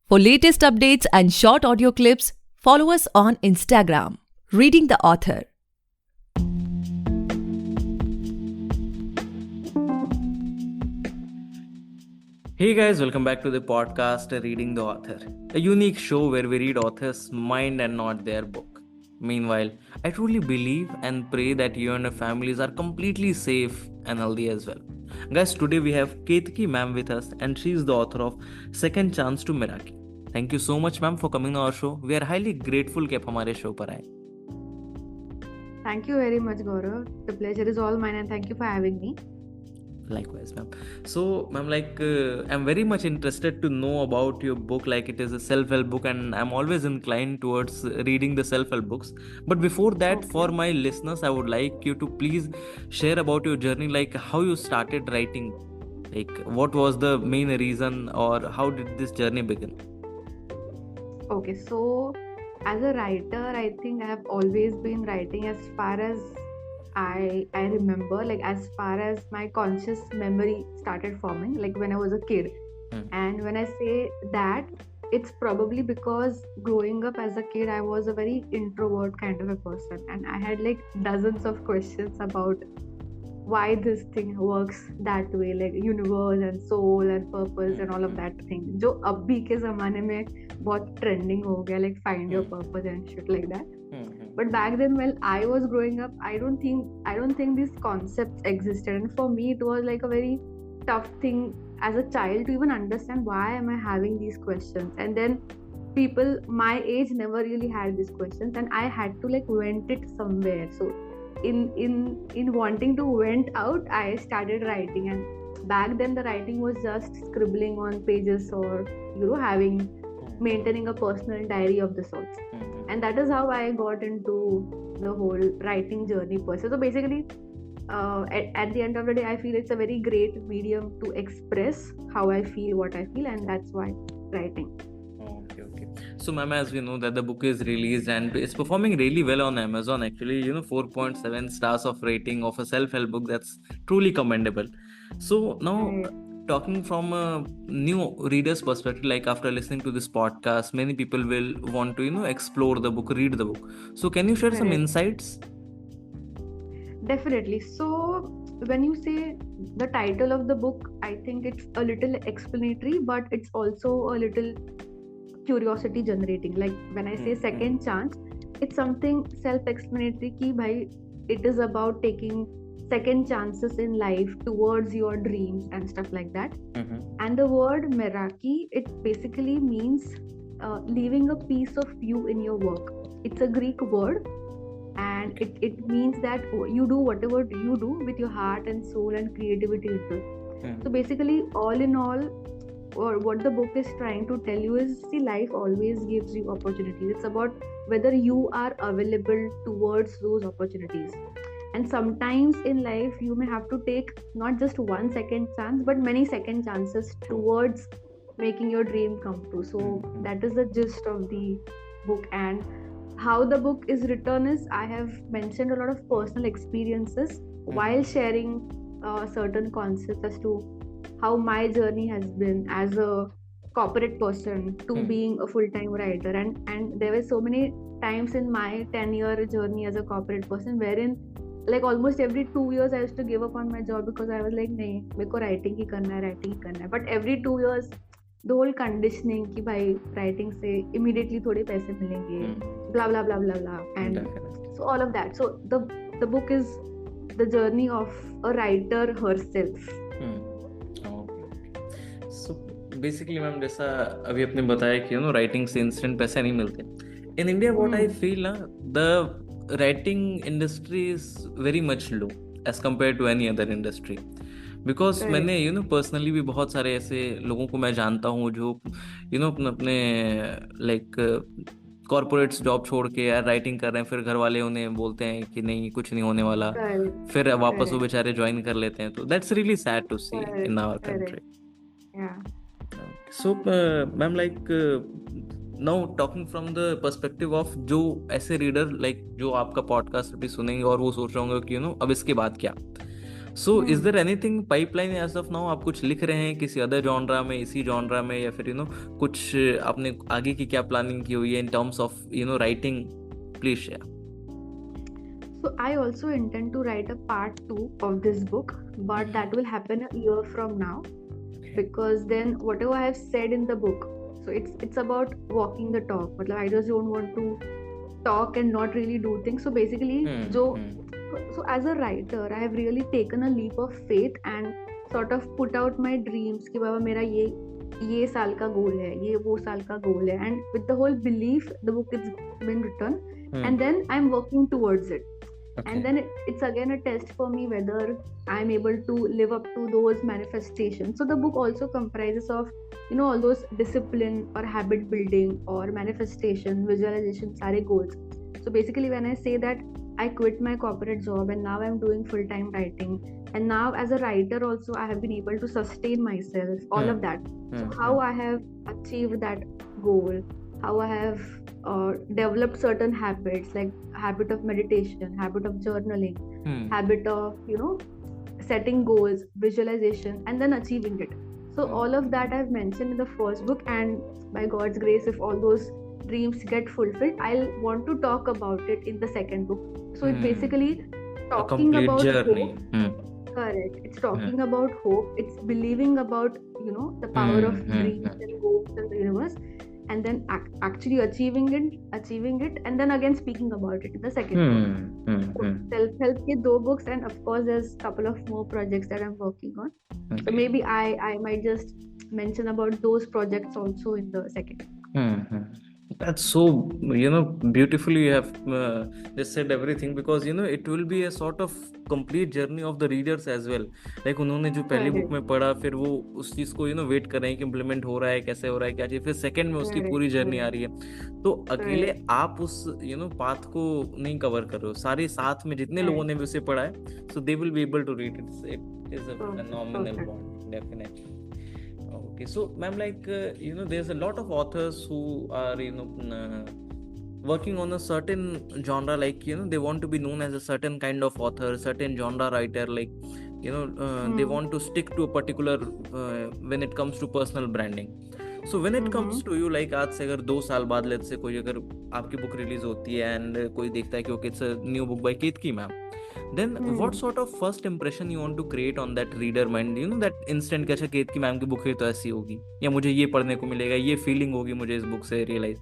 For latest updates and short audio clips, follow us on Instagram, Reading the Author. Hey guys, welcome back to the podcast Reading the Author, a unique show where we read authors' mind and not their book. Meanwhile, I truly believe and pray that you and your families are completely safe and healthy as well. Guys, today we have Ketki ma'am with us, and she is the author of Second Chance to Miraki. Thank you so much, ma'am, for coming on our show. We are highly grateful कि आप हमारे show पर आए. Thank you very much, Gaurav. The pleasure is all mine, and thank you for having me. Likewise, ma'am. So, ma'am, I'm very much interested to know about your book. Like, it is a self-help book, and I'm always inclined towards reading the self-help books. But before that, for my listeners, I would like you to please share about your journey, like how you started writing. Like, what was the main reason, or how did this journey begin? Okay, so as a writer, I think I have always been writing as far as I remember, like as far as my conscious memory started forming, like when I was a kid. And when I say that, it's probably because growing up as a kid, I was a very introvert kind of a person, and I had like dozens of questions about why this thing works that way, like universe and soul and purpose and all of that thing, जो अभी के ज़माने में बहुत trending हो गया, like find your purpose and shit like that. But back then, when I was growing up, I don't think these concepts existed, and for me, it was like a very tough thing as a child to even understand why am I having these questions. And then people my age never really had these questions, and I had to like vent it somewhere. So in wanting to vent out, I started writing. And back then the writing was just scribbling on pages, or maintaining a personal diary of the sorts. And that is how I got into the whole writing journey per se. So basically, at the end of the day, I feel it's a very great medium to express how I feel, what I feel, and that's why writing. Okay. So, ma'am, as we know that the book is released and it's performing really well on Amazon. Actually, 4.7 stars of rating of a self-help book. That's truly commendable. So now, talking from a new reader's perspective, like after listening to this podcast, many people will want to explore the book, read the book. So can you share some insights? Definitely. So when you say the title of the book, I think it's a little explanatory, but it's also a little curiosity generating. Like when I say second chance, it's something self-explanatory ki bhai, it is about taking second chances in life towards your dreams and stuff like that. And the word Miraki, it basically means leaving a piece of you in your work. It's a Greek word, and it means that you do whatever you do with your heart and soul and creativity into it. So basically, all in all, or what the book is trying to tell you is, see, life always gives you opportunities. It's about whether you are available towards those opportunities. And sometimes in life, you may have to take not just one second chance, but many second chances towards making your dream come true. So that is the gist of the book. And how the book is written is, I have mentioned a lot of personal experiences while sharing certain concepts as to how my journey has been as a corporate person to being a full-time writer. And there were so many times in my 10-year journey as a corporate person wherein like almost every 2 years I used to give up on my job because I was like, nahi, meko writing hi karna hai. But every 2 years, the whole conditioning ki bhai writing se immediately thode paise milenge, blah blah blah blah blah, and so all of that. So the book is the journey of a writer herself. So basically, ma'am, जैसा अभी आपने बताया कि writing से instant पैसे नहीं मिलते. In India, what I feel the writing industry is very much low as compared to any other industry. Because मैंने पर्सनली भी बहुत सारे ऐसे लोगों को मैं जानता हूँ जो अपने लाइक कॉर्पोरेट्स जॉब छोड़ के यार राइटिंग कर रहे हैं, फिर घर वाले उन्हें बोलते हैं कि नहीं कुछ नहीं होने वाला, फिर वापस वो बेचारे ज्वाइन कर लेते हैं. तो that's really sad to see in our country. So ma'am, now talking from the perspective of जो ऐसे रीडर लाइक जो आपका पॉडकास्ट अभी सुनेंगे और वो सोच रहे होंगे कि अब इसके बाद क्या. So is there anything pipeline as of now? आप कुछ लिख रहे हैं किसी अदर जॉनरा में, इसी जॉनरा में, या फिर कुछ आपने आगे की क्या प्लानिंग की हुई है in terms of writing? Please share. So I also intend to write a part 2 of this book, but that will happen a year from now, because then whatever I have said in the book, so it's about walking the talk. Matlab, I just don't want to talk and not really do things. So basically, so as a writer, I have really taken a leap of faith and sort of put out my dreams कि बाबा मेरा ये साल का गोल है, ये वो साल का गोल है, and with the whole belief the book is been written, and then I'm working towards it. Okay. And then it's again a test for me whether I'm able to live up to those manifestations. So the book also comprises of all those discipline or habit building or manifestation, visualization, sare goals. So basically when I say that I quit my corporate job and now I'm doing full-time writing, and now as a writer also I have been able to sustain myself, all of that. So how I have achieved that goal, how I have developed certain habits, like habit of meditation, habit of journaling, habit of setting goals, visualization, and then achieving it. So all of that I've mentioned in the first book, and by God's grace, if all those dreams get fulfilled, I'll want to talk about it in the second book. So it's basically talking about journey. Hope. Correct. It's talking about hope. It's believing about the power of dreams and goals in the universe, and then actually achieving it, and then again speaking about it in the second book. So self-help ke 2 books, and of course there's a couple of more projects that I'm working on. Okay. So maybe I might just mention about those projects also in the second book. That's so beautifully you have just said everything, because it will be a sort of complete journey of the readers as well. Like उन्होंने जो पहली book में पढ़ा, फिर वो उस चीज को वेट कर रहे हैं कि इम्प्लीमेंट हो रहा है, कैसे हो रहा है, क्या चीज, फिर सेकंड में उसकी पूरी जर्नी आ रही है. तो अकेले आप उस पाथ को नहीं कवर कर रहे हो, सारे साथ में जितने लोगों ने भी उसे पढ़ा है, so they will be able to read it. It is a phenomenal one, definitely. Okay, so ma'am, like there's a lot of authors who are working on a certain genre, like they want to be known as a certain kind of author, certain genre writer, like they want to stick to a particular when it comes to personal branding. So when it comes to you, like आज से अगर 2 साल बाद let's say कोई अगर आपकी book release होती है and कोई देखता है कि okay, it's a new book by Ketki ma'am, then what sort of first impression you want to create on that reader mind, that instant कि अच्छा केतकी मैम की बुक है तो ऐसी होगी, या मुझे ये पढ़ने को मिलेगा, ये फीलिंग होगी मुझे इस बुक से रियलाइज,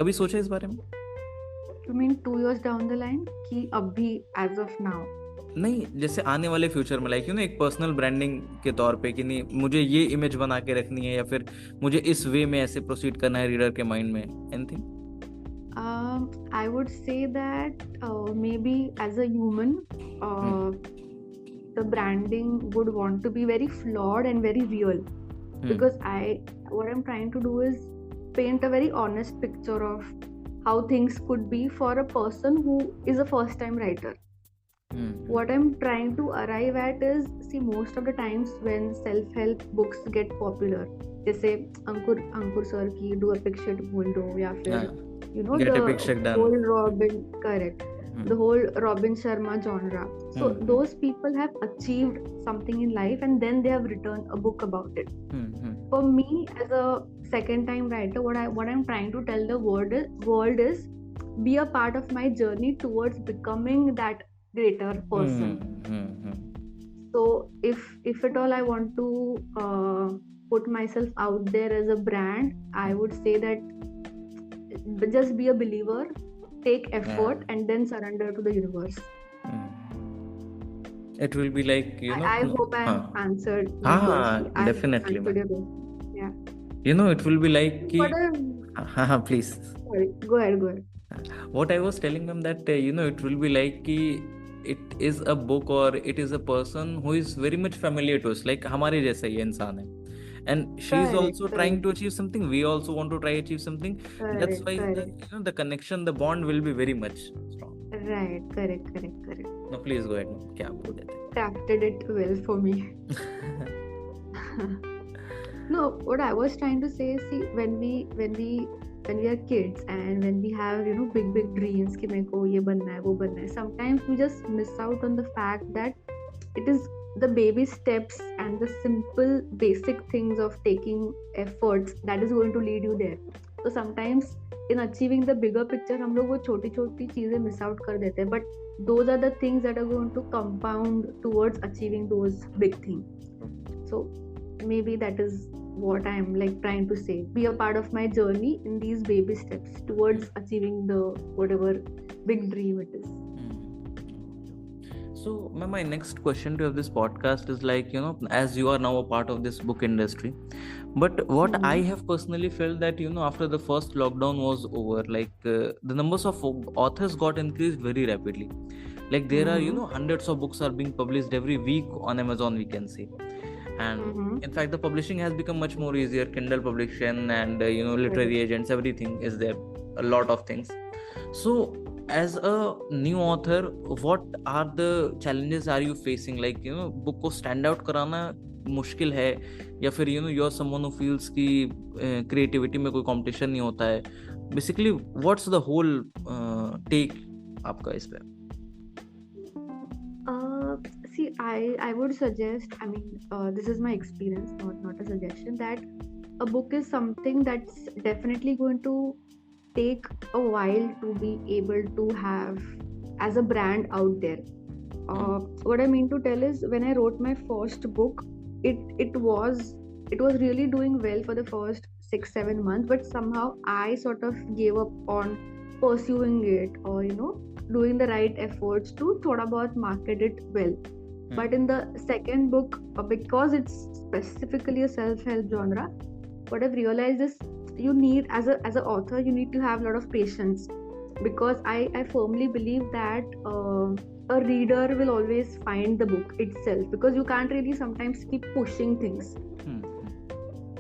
कभी सोचा इस बारे में? You mean 2 years down the line कि अभी as of now? नहीं, जैसे आने वाले फ्यूचर में, लाइक एक पर्सनल ब्रांडिंग के तौर पे कि नहीं मुझे ये इमेज बना के रखनी है, या फिर मुझे इस वे में ऐसे प्रोसीड करना है रीडर के माइंड में, anything? I would say that maybe as a human, the branding would want to be very flawed and very real, because what I'm trying to do is paint a very honest picture of how things could be for a person who is a first time writer. What I'm trying to arrive at is, see, most of the times when self-help books get popular, जैसे अंकुर sir की do a pick shit बोल दो, या फिर the whole Robin, correct, the whole Robin Sharma genre. So those people have achieved something in life, and then they have written a book about it. For me, as a second time writer, what I'm trying to tell the world is be a part of my journey towards becoming that greater person. So if at all I want to put myself out there as a brand, I would say that just be a believer, take effort, and then surrender to the universe. It will be like I hope I have answered. Definitely. Yeah. It will be like please. Sorry, go ahead. What I was telling them that it will be like it is a book, or it is a person who is very much familiar to us, like हमारे जैसा ही इंसान है, and she is also trying to achieve something, we also want to try achieve something. That's why the connection, the bond will be very much strong. Right, correct. No, please go ahead. क्या बोल रहे थे? Crafted it well for me. No, what I was trying to say is, see, when we are kids and when we have big dreams कि मेरे को ये बनना है वो बनना है, sometimes we just miss out on the fact that it is the baby steps and the simple basic things of taking efforts that is going to lead you there. So sometimes in achieving the bigger picture हम लोग वो छोटी छोटी चीजें miss out कर देते हैं, but those are the things that are going to compound towards achieving those big things. So maybe that is what I'm like trying to say. Be a part of my journey in these baby steps towards achieving the whatever big dream it is. So, ma'am, my next question to this podcast is like, as you are now a part of this book industry, but what I have personally felt that, after the first lockdown was over, like the numbers of authors got increased very rapidly. Like there are, hundreds of books are being published every week on Amazon, we can say. And in fact, the publishing has become much more easier. Kindle publication and, literary agents, everything is there. A lot of things. So, as a new author, what are the challenges are you facing? Like, book को stand out कराना मुश्किल है या फिर you are someone who feels कि creativity में कोई competition नहीं होता है. Basically, what's the whole take आपका इस पे? See, I would suggest, I mean, this is my experience, not a suggestion, that a book is something that's definitely going to take a while to be able to have as a brand out there. What I mean to tell is, when I wrote my first book, it was really doing well for the first 6-7 months, but somehow I sort of gave up on pursuing it, or doing the right efforts to thoda bahut market it well. But in the second book, because it's specifically a self-help genre, what I've realized is you need, as an author, you need to have a lot of patience, because I firmly believe that a reader will always find the book itself, because you can't really sometimes keep pushing things.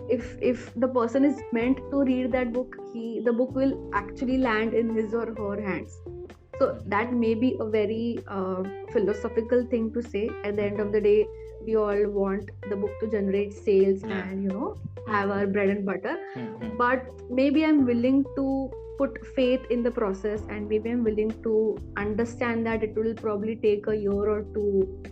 If the person is meant to read that book, the book will actually land in his or her hands. So that may be a very philosophical thing to say. At the end of the day, we all want the book to generate sales and have our bread and butter. But maybe I'm willing to put faith in the process, and maybe I'm willing to understand that it will probably take a year or two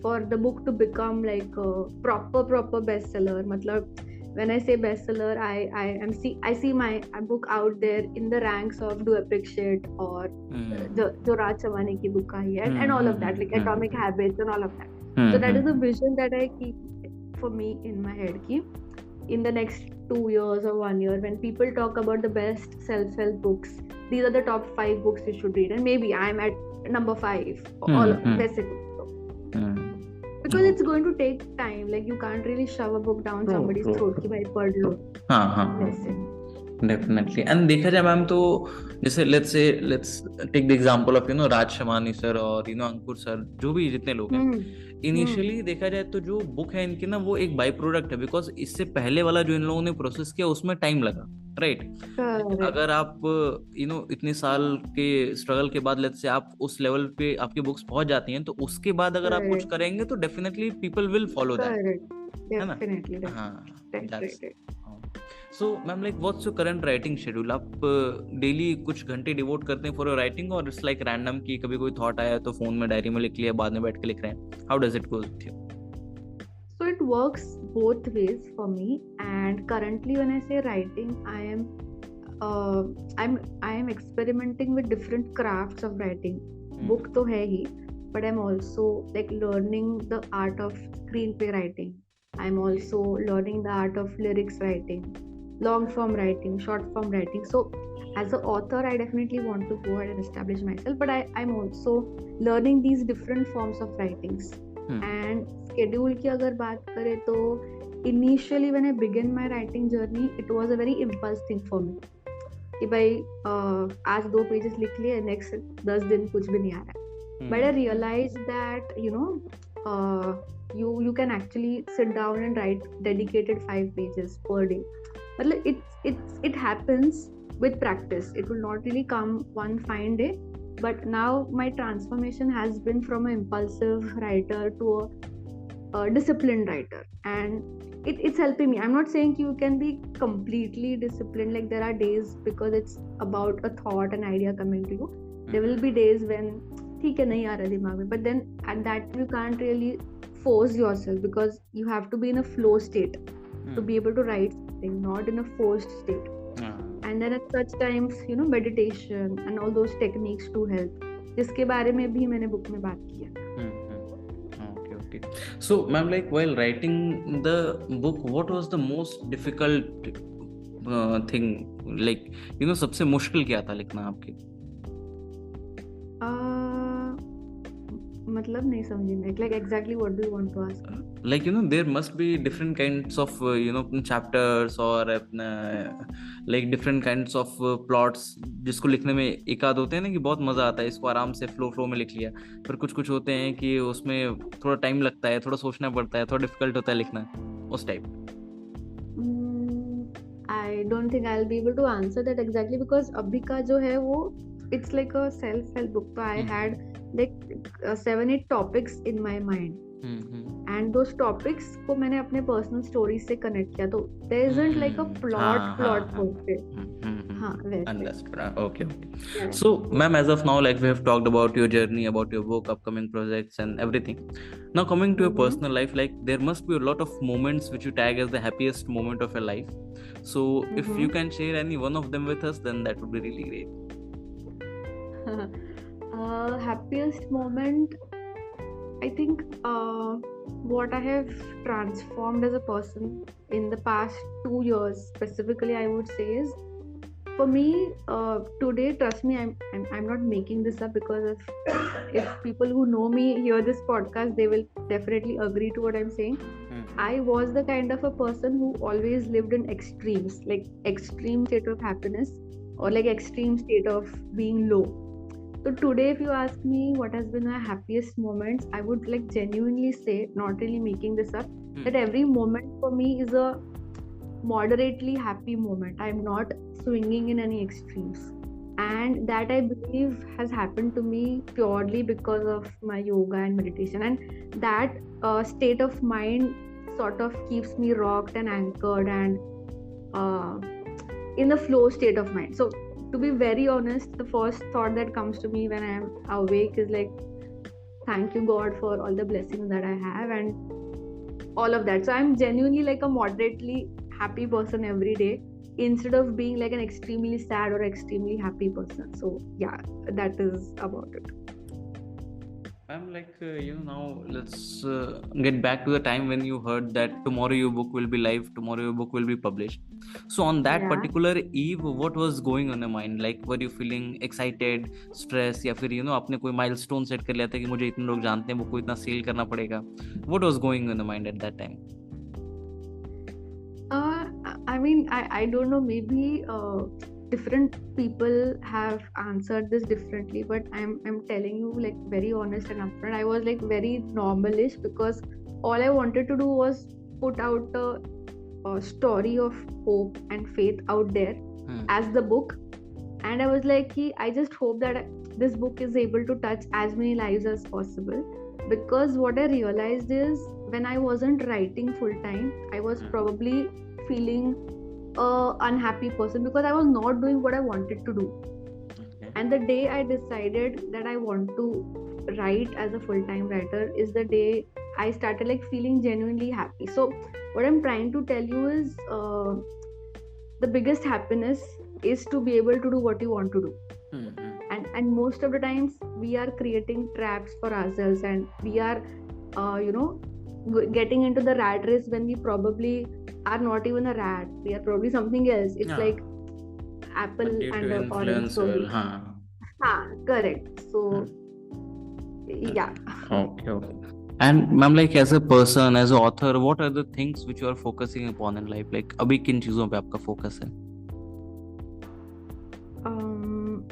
for the book to become like a proper bestseller. Matlab, when I say bestseller, I see my book out there in the ranks of Do Appreciate or jo Raj Chamani ki book aayi hai, and all of that, like Atomic Habits and all of that. So that is a vision that I keep for me in my head. Ki in the next 2 years or 1 year, when people talk about the best self-help books, these are the top 5 books you should read, and maybe I'm at number 5. All basically. Because it's going to take time. Like you can't really shove a book down somebody's throat कि भाई पढ़ लो. Definitely. And देखा जाए ma'am तो जैसे let's take the example of Raj Shamani sir और अंकुर sir, जो भी जितने लोग हैं, इनिशियली देखा जाए तो जो बुक है इनकी ना, वो एक बाई प्रोडक्ट है, बिकॉज इससे पहले वाला जो इन लोगों ने प्रोसेस किया उसमें टाइम लगा, राइट? अगर आप इतने साल के स्ट्रगल के बाद लेट्स से आप उस लेवल पे आपकी बुक्स पहुंच जाती हैं, तो उसके बाद अगर आप कुछ करेंगे तो definitely people will follow that, है ना? हाँ. So, ma'am, like, what's your current writing schedule? आप डेली कुछ घंटे डिवोट करते हैं फॉर योर राइटिंग, और इट्स लाइक रैंडम कि कभी कोई थॉट आया तो फोन में डायरी में लिख लिया, बाद में बैठ के लिख रहे हैं? How does it go with you? So it works both ways for me, and currently when I say writing, I am experimenting with different crafts of writing. Book तो है ही, but I'm also like learning the art of screenplay writing. I'm also learning the art of lyrics writing, long form writing, short form writing. So as an author, I definitely want to go ahead and establish myself, but I'm also learning these different forms of writings. And schedule की अगर बात करें तो initially when I began my writing journey, it was a very impulse thing for me कि भाई आज 2 pages लिख लिए, next 10 दिन कुछ भी नहीं आ रहा है. But I realized that you can actually sit down and write dedicated 5 pages per day. It happens with practice. It will not really come one fine day, but now my transformation has been from an impulsive writer to a disciplined writer, and it's helping me. I'm not saying you can be completely disciplined. Like there are days, because it's about a thought, an idea coming to you, there will be days when ठीक है नहीं आ रहा दिमाग में, but then at that you can't really force yourself, because you have to be in a flow state to be able to write something, not in a forced state. And then at such times, meditation and all those techniques to help, जिसके बारे में भी मैंने book में बात की है. Okay. So, ma'am, like while writing the book, what was the most difficult thing? Like, सबसे मुश्किल क्या था लिखना आपके? मतलब नहीं समझी मैं. Like exactly what do you want to ask me? Like there must be different kinds of chapters or like different kinds of plots जिसको लिखने में एक आध होते हैं ना कि बहुत मजा आता है, इसको आराम से फ्लो में लिख लिया, पर कुछ होते हैं कि उसमें थोड़ा टाइम लगता है, थोड़ा सोचना पड़ता है, थोड़ा डिफिकल्ट होता है लिखना, उस type. I don't think I'll be able to answer that exactly, because अभी का जो है वो it's like a self-help book. So I had like 7-8 topics in my mind. And those topics को मैंने अपने personal stories से connect किया, तो there isn't like a plot for it. Understood. Okay. Yeah. So, ma'am, as of now, like we have talked about your journey, about your book, upcoming projects, and everything. Now, coming to your personal life, like there must be a lot of moments which you tag as the happiest moment of your life. So, if you can share any one of them with us, then that would be really great. Happiest moment, I think what I have transformed as a person in the past 2 years specifically, I would say, is for me today, trust me, I'm not making this up, because if people who know me hear this podcast, they will definitely agree to what I'm saying. I was the kind of a person who always lived in extremes, like extreme state of happiness or like extreme state of being low. So today, if you ask me what has been my happiest moments, I would like genuinely say, not really making this up, that every moment for me is a moderately happy moment. I'm not swinging in any extremes. And that I believe has happened to me purely because of my yoga and meditation. And that state of mind sort of keeps me rocked and anchored and in the flow state of mind. So to be very honest, the first thought that comes to me when I am awake is like, thank you God for all the blessings that I have and all of that. So I'm genuinely like a moderately happy person every day, instead of being like an extremely sad or extremely happy person. So yeah, that is about it. I'm like, now let's get back to the time when you heard that tomorrow your book will be live, tomorrow your book will be published. So on that particular eve, what was going on your mind? Like, were you feeling excited, stress, या फिर आपने कोई milestone set कर लिया था कि मुझे इतने लोग जानते हैं, वो को इतना सेल करना पड़ेगा? What was going on your mind at that time? I mean, I don't know, maybe different people have answered this differently, but I'm telling you like very honest and upfront. I was like very normalish, because all I wanted to do was put out a story of hope and faith out there as the book. And I was like, I just hope that this book is able to touch as many lives as possible. Because what I realized is, when I wasn't writing full time, I was probably feeling unhappy person, because I was not doing what I wanted to do. Okay. And the day I decided that I want to write as a full-time writer is the day I started like feeling genuinely happy. So what I'm trying to tell you is the biggest happiness is to be able to do what you want to do. And most of the times we are creating traps for ourselves, and we are getting into the rat race when we probably are not even a rat. We are probably something else. It's like apple and an orange. So correct. So yeah. Okay. And ma'am, like as a person, as an author, what are the things which you are focusing upon in life? Like अभी किन चीजों पे आपका focus है?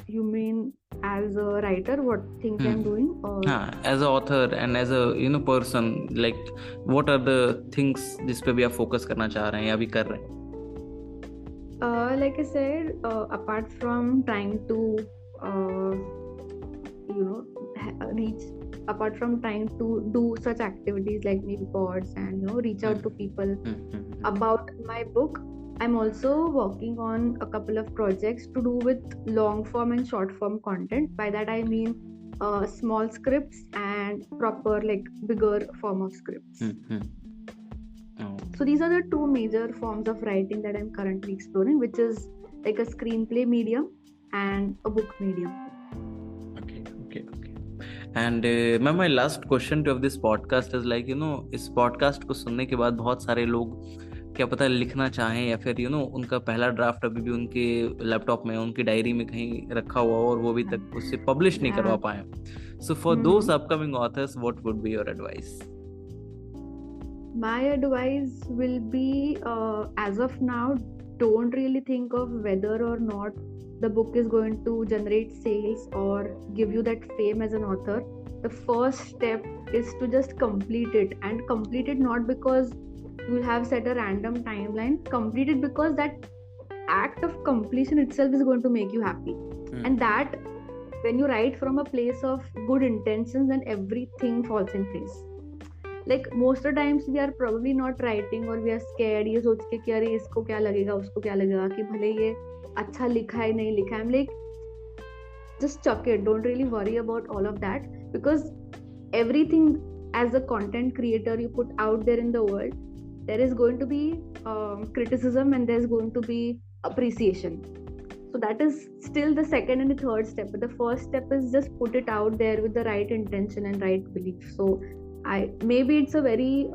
You mean as a writer, what things I'm doing? Or as an author and as a person, like what are the things जिस पे भी आप focus करना चाह रहे हैं या भी कर रहे हैं? Like I said, apart from trying to apart from trying to do such activities like maybe pods and reach out to people about my book, I'm also working on a couple of projects to do with long form and short form content. By that I mean small scripts and proper like bigger form of scripts. Oh, So these are the two major forms of writing that I'm currently exploring, which is like a screenplay medium and a book medium. okay. And ma'am, my last question to of this podcast is like, इस podcast को सुनने के बाद बहुत सारे लोग क्या पता लिखना चाहें, या फिर उनका पहला ड्राफ्ट अभी भी उनके लैपटॉप में, उनकी डायरी में कहीं रखा हुआ हो और वो अभी तक उससे पब्लिश नहीं करवा पाए. So for those upcoming authors, what would be your advice? My advice will be, as of now, don't really think of whether or not the book is going to generate sales or give you that fame as an author. The first step is to just complete it, and complete it not because you will have set a random timeline. Complete it because that act of completion itself is going to make you happy. And that when you write from a place of good intentions, then everything falls in place. Like most of the times we are probably not writing or we are scared ये सोच के कि अरे इसको क्या लगेगा उसको क्या लगेगा कि भले ये अच्छा लिखा है नहीं लिखा है. I'm like, just chuck it, don't really worry about all of that, because everything as a content creator you put out there in the world, there is going to be criticism and there's going to be appreciation. So that is still the second and the third step, but the first step is just put it out there with the right intention and right belief. So maybe it's a very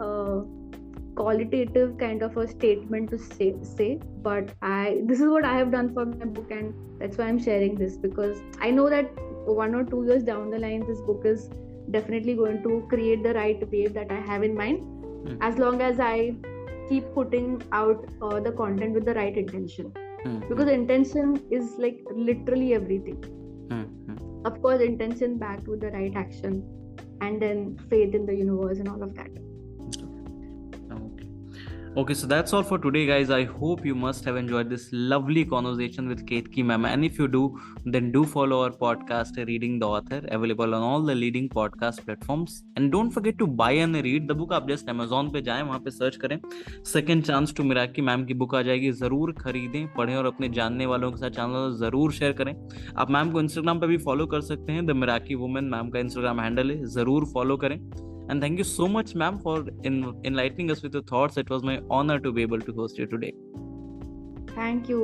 qualitative kind of a statement to say, but this is what I have done for my book, and that's why I'm sharing this, because I know that 1 or 2 years down the line this book is definitely going to create the right wave that I have in mind, as long as I keep putting out the content with the right intention, because intention is like literally everything. Of course, intention backed with the right action, and then faith in the universe and all of that. Okay, so that's all for today, guys. I hope you must have enjoyed this lovely conversation with Ketki ma'am. And if you do, then do follow our podcast, Reading the Author, available on all the leading podcast platforms. And don't forget to buy and read the book. आप just Amazon पे जाएं, वहाँ पे search करें second chance to मिराकी ma'am की book आ जाएगी. ज़रूर खरीदें, पढ़ें और अपने जानने वालों के साथ चैनल ज़रूर शेयर करें. आप मैम को इंस्टाग्राम पे भी फॉलो कर सकते हैं. द मिराकी वुमेन मैम का इंस्टाग्राम हैंडल है, ज़रूर फॉलो करें. And thank you so much, ma'am, for enlightening us with your thoughts. It was my honor to be able to host you today. Thank you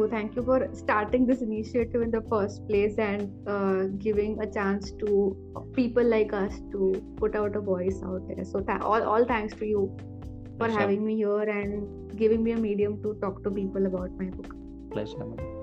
for starting this initiative in the first place, and giving a chance to people like us to put out a voice out there. So all thanks to you for having me here and giving me a medium to talk to people about my book. Pleasure, ma'am.